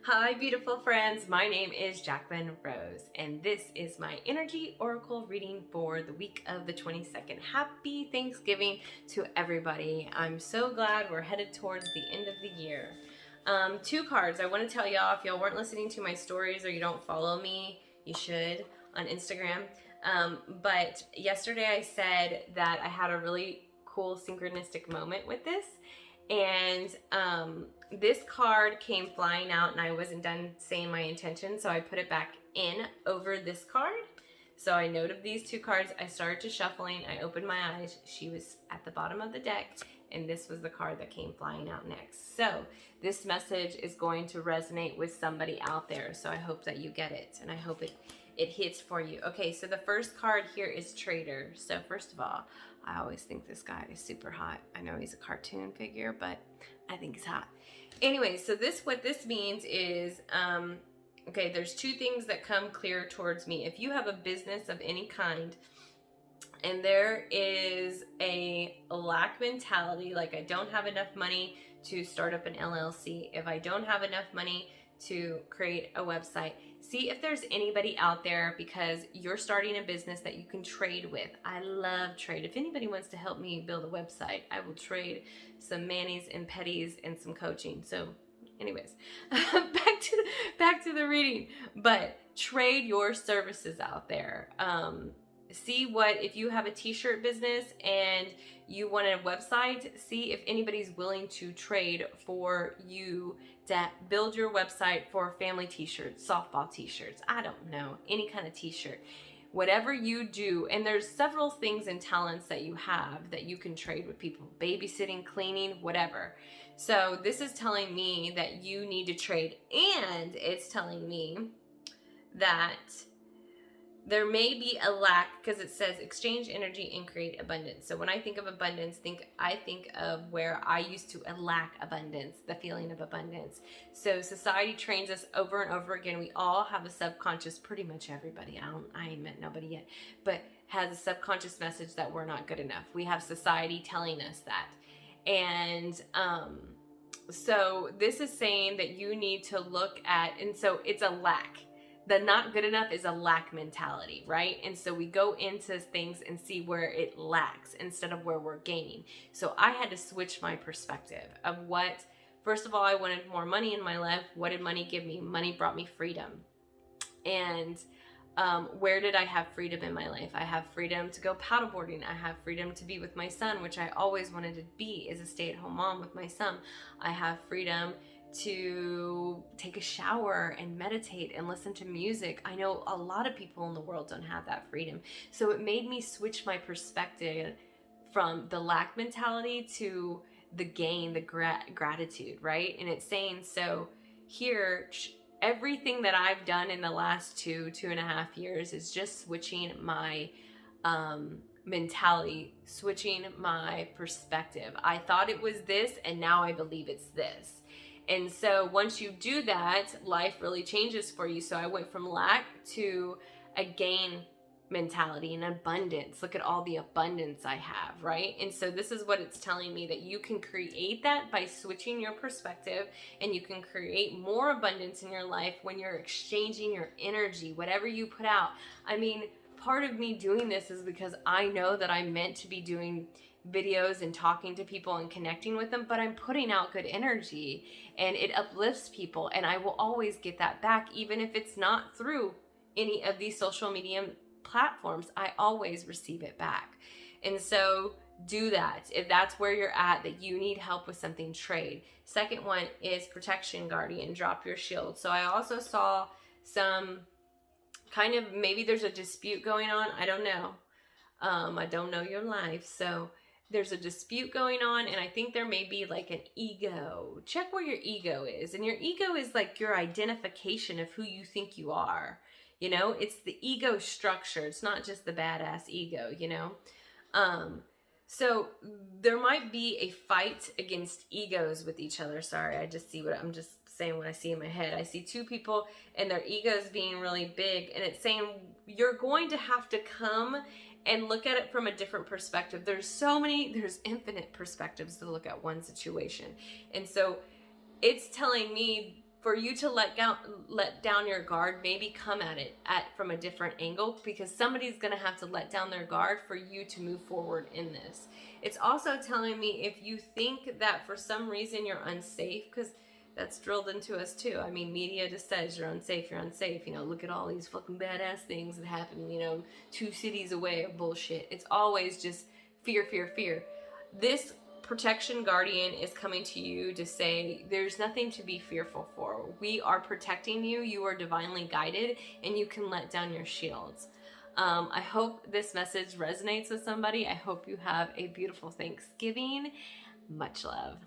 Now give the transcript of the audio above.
Hi, beautiful friends. My name is Jacqueline Rose, and this is my energy oracle reading for the week of the 22nd. Happy Thanksgiving to everybody. I'm so glad we're headed towards the end of the year. Two cards. I want to tell y'all, if y'all weren't listening to my stories or you don't follow me, you should on Instagram. But yesterday I said that I had a really cool synchronistic moment with this. And this card came flying out and I wasn't done saying my intention, so I put it back in over this card. So I noted these two cards. I started to shuffling. I opened my eyes. She was at the bottom of the deck, and this was the card that came flying out next. So this message is going to resonate with somebody out there. So I hope that you get it, and I hope it hits for you. Okay, so the first card here is Trader. So first of all, I always think this guy is super hot. I know he's a cartoon figure, but I think he's hot. Anyway, so what this means is, okay, there's two things that come clear towards me. If you have a business of any kind and there is a lack mentality, like I don't have enough money to start up an LLC, if I don't have enough money to create a website, see if there's anybody out there, because you're starting a business that you can trade with. I love trade. If anybody wants to help me build a website, I will trade some manis and petties and some coaching. So anyways, back to the reading, but trade your services out there. See if you have a t-shirt business and you want a website, see if anybody's willing to trade for you to build your website for family t-shirts, softball t-shirts, I don't know, any kind of t-shirt. Whatever you do, and there's several things and talents that you have that you can trade with people, babysitting, cleaning, whatever. So this is telling me that you need to trade, and it's telling me that there may be a lack, because it says exchange energy and create abundance. So when I think of abundance, I think of where I used to lack abundance, the feeling of abundance. So society trains us over and over again. We all have a subconscious, pretty much everybody, I ain't met nobody yet, but has a subconscious message that we're not good enough. We have society telling us that. And so this is saying that you need to look at, and so it's a lack. The not good enough is a lack mentality, right? And so we go into things and see where it lacks instead of where we're gaining. So I had to switch my perspective of first of all, I wanted more money in my life. What did money give me? Money brought me freedom. And where did I have freedom in my life? I have freedom to go paddleboarding. I have freedom to be with my son, which I always wanted to be as a stay-at-home mom with my son. I have freedom to take a shower and meditate and listen to music. I know a lot of people in the world don't have that freedom. So it made me switch my perspective from the lack mentality to the gain, the gratitude, right? And it's saying, so here, everything that I've done in the last 2.5 years is just switching my mentality, switching my perspective. I thought it was this, and now I believe it's this. And so once you do that, life really changes for you. So I went from lack to a gain mentality and abundance. Look at all the abundance I have, right? And so this is what it's telling me, that you can create that by switching your perspective, and you can create more abundance in your life when you're exchanging your energy, whatever you put out. I mean, part of me doing this is because I know that I'm meant to be doing videos and talking to people and connecting with them, but I'm putting out good energy and it uplifts people, and I will always get that back, even if it's not through any of these social media platforms. I always receive it back. And so do that. If that's where you're at, that you need help with something, trade. Second one is protection, guardian, drop your shield. So I also saw some kind of, maybe there's a dispute going on. I don't know. I don't know your life. So there's a dispute going on, and I think there may be like an ego. Check where your ego is. And your ego is like your identification of who you think you are. You know, it's the ego structure. It's not just the badass ego, you know. So there might be a fight against egos with each other. Sorry, I'm just saying what I see in my head. I see two people and their egos being really big, and it's saying you're going to have to come and look at it from a different perspective. There's infinite perspectives to look at one situation. And so it's telling me for you to let down your guard, maybe come at it from a different angle, because somebody's going to have to let down their guard for you to move forward in this. It's also telling me if you think that for some reason you're unsafe, because that's drilled into us too. I mean, media just says you're unsafe, you're unsafe. You know, look at all these fucking badass things that happen, you know, 2 cities away of bullshit. It's always just fear, fear, fear. This protection guardian is coming to you to say there's nothing to be fearful for. We are protecting you. You are divinely guided, and you can let down your shields. I hope this message resonates with somebody. I hope you have a beautiful Thanksgiving. Much love.